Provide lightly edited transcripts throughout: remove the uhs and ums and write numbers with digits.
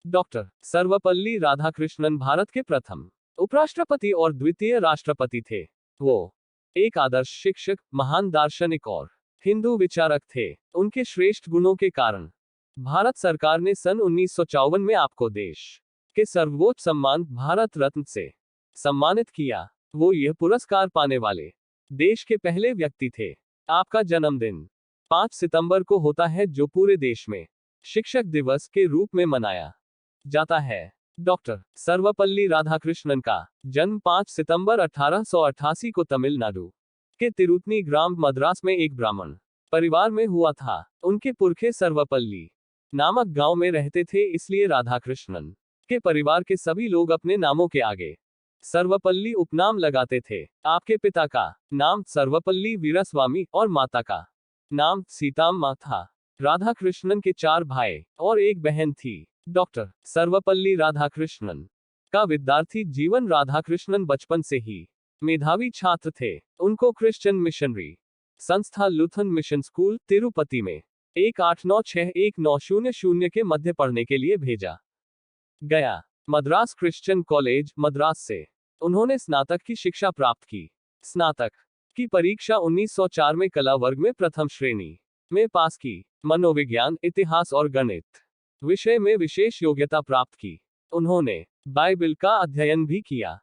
Doctor Sarvepalli Radhakrishnan Bharat के प्रथम उपराष्ट्रपति और द्वितीय राष्ट्रपति थे। वो एक आदर्श शिक्षक, महान दार्शनिक और हिंदू विचारक थे। उनके श्रेष्ठ गुणों के कारण भारत सरकार ने सन 1954 में आपको देश के सर्वोच्च सम्मान भारत रत्न से सम्मानित किया। वो यह पुरस्कार पाने वाले देश के पहले व्यक्ति थे। आपका जन्मदिन 5 सितंबर को होता है, जो पूरे देश में शिक्षक दिवस के रूप में मनाया जाता है। डॉक्टर सर्वपल्ली राधाकृष्णन का जन्म 5 सितंबर 1888 को तमिलनाडु के तिरुतनी ग्राम मद्रास में एक ब्राह्मण परिवार में हुआ था। उनके पुरखे सर्वपल्ली नामक गांव में रहते थे, इसलिए राधाकृष्णन के परिवार के सभी लोग अपने नामों के आगे सर्वपल्ली उपनाम लगाते थे। आपके पिता का नाम सर्वपल्ली वीरास्वामी और माता का नाम सीताम्मा था। राधाकृष्णन के 4 भाई और एक बहन थी। डॉक्टर सर्वपल्ली राधाकृष्णन का विद्यार्थी जीवन राधाकृष्णन बचपन से ही मेधावी छात्र थे। उनको क्रिश्चियन मिशनरी संस्था लुथन मिशन स्कूल तिरुपति में 1896-1900 के मध्य पढ़ने के लिए भेजा गया। मद्रास क्रिश्चियन कॉलेज मद्रास से उन्होंने स्नातक की शिक्षा प्राप्त की। स्नातक की परीक्षा 1904 में कला वर्ग में प्रथम श्रेणी में पास की। मनोविज्ञान, इतिहास और गणित विषय में विशेष योग्यता प्राप्त की। उन्होंने बाइबिल का अध्ययन भी किया।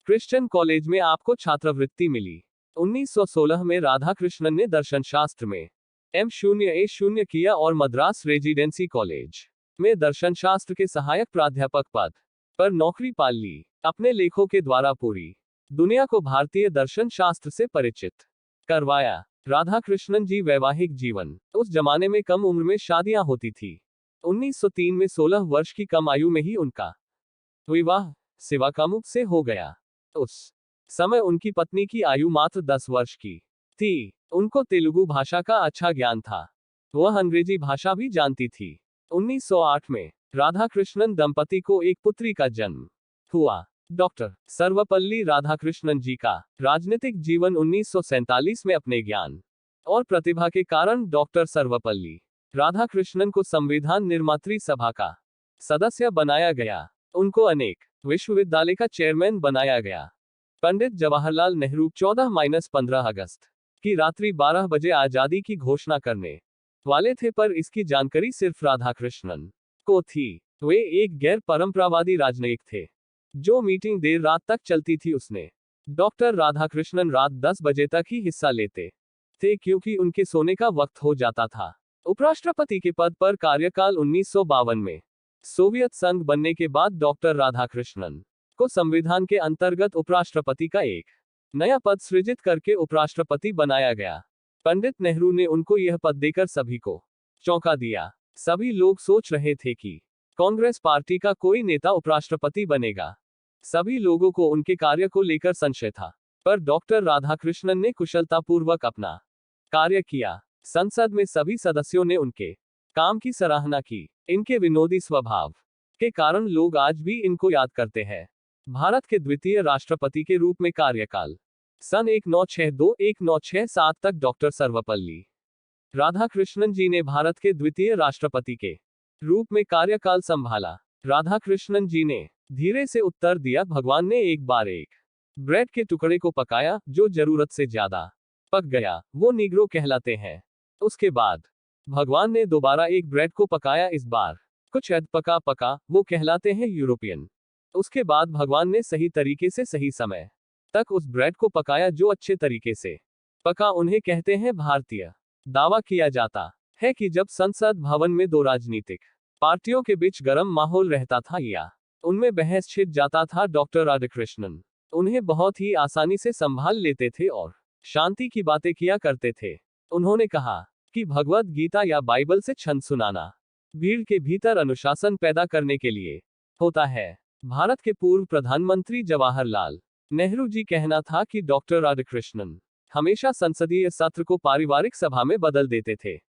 क्रिश्चियन कॉलेज में आपको छात्रवृत्ति मिली। 1916 में राधाकृष्णन ने दर्शन शास्त्र में M.A. किया और मद्रास रेजिडेंसी कॉलेज में दर्शन शास्त्र के सहायक प्राध्यापक पद पर नौकरी पा ली। अपने लेखों के द्वारा पूरी दुनिया को भारतीय दर्शन शास्त्र से परिचित करवाया। राधाकृष्णन जी वैवाहिक जीवन। उस जमाने में कम उम्र में शादियां होती थी। 1903 में 16 वर्ष की कम आयु में ही उनका विवाह शिवाकामुक से हो गया। उस समय उनकी पत्नी की आयु मात्र 10 वर्ष की थी। उनको तेलुगु भाषा का अच्छा ज्ञान था। वह अंग्रेजी भाषा भी जानती थी। 1908 में राधाकृष्णन दंपति को एक पुत्री का जन्म हुआ। डॉक्टर सर्वपल्ली राधाकृष्णन जी का राजनीतिक जीवन 1947 में अपने ज्ञान और प्रतिभा के कारण डॉक्टर सर्वपल्ली राधाकृष्णन को संविधान निर्मात्री सभा का सदस्य बनाया गया। उनको अनेक विश्वविद्यालय का चेयरमैन बनाया गया। पंडित जवाहरलाल नेहरू 14-15 अगस्त की रात्रि 12 बजे आजादी की घोषणा करने वाले थे, पर इसकी जानकारी सिर्फ राधाकृष्णन को थी। वे एक गैर परंपरावादी राजनयिक थे। जो मीटिंग देर रात तक चलती थी उसने डॉक्टर राधाकृष्णन रात 10 बजे तक ही हिस्सा लेते थे, क्योंकि उनके सोने का वक्त हो जाता था। उपराष्ट्रपति के पद पर कार्यकाल 1952 में सोवियत संघ बनने के बाद डॉक्टर राधाकृष्णन को संविधान के अंतर्गत उपराष्ट्रपति का एक नया पद सृजित करके उपराष्ट्रपति बनाया गया। पंडित नेहरू ने उनको यह पद देकर सभी को चौंका दिया। सभी लोग सोच रहे थे कि कांग्रेस पार्टी का कोई नेता उपराष्ट्रपति बनेगा। सभी लोगों को उनके कार्य को लेकर संशय था, पर डॉक्टर राधाकृष्णन ने कुशलतापूर्वक अपना कार्य किया। संसद में सभी सदस्यों ने उनके काम की सराहना की। इनके विनोदी स्वभाव के कारण लोग आज भी इनको याद करते हैं। भारत के द्वितीय राष्ट्रपति के रूप में कार्यकाल सन 1962-1967 तक डॉक्टर सर्वपल्ली राधाकृष्णन जी ने भारत के द्वितीय राष्ट्रपति के रूप में कार्यकाल संभाला। राधाकृष्णन जी ने धीरे से उत्तर दिया, भगवान ने एक बार एक ब्रेड के टुकड़े को पकाया जो जरूरत से ज्यादा पक गया, वो नीग्रो कहलाते हैं। उसके बाद भगवान ने दोबारा एक ब्रेड को पकाया, इस बार कुछ अध पका पका, वो कहलाते हैं यूरोपियन। उसके बाद भगवान ने सही तरीके से सही समय तक उस ब्रेड को पकाया जो अच्छे तरीके से पका, उन्हें कहते हैं भारतीय। दावा किया जाता है कि जब संसद भवन में दो राजनीतिक पार्टियों के बीच गर्म माहौल रहता था या उनमें बहस छिड़ जाता था, डॉक्टर राधाकृष्णन उन्हें बहुत ही आसानी से संभाल लेते थे और शांति की बातें किया करते थे। उन्होंने कहा कि भगवद गीता या बाइबल से छंद सुनाना भीड़ के भीतर अनुशासन पैदा करने के लिए होता है। भारत के पूर्व प्रधानमंत्री जवाहरलाल नेहरू जी कहना था कि डॉक्टर राधाकृष्णन हमेशा संसदीय सत्र को पारिवारिक सभा में बदल देते थे।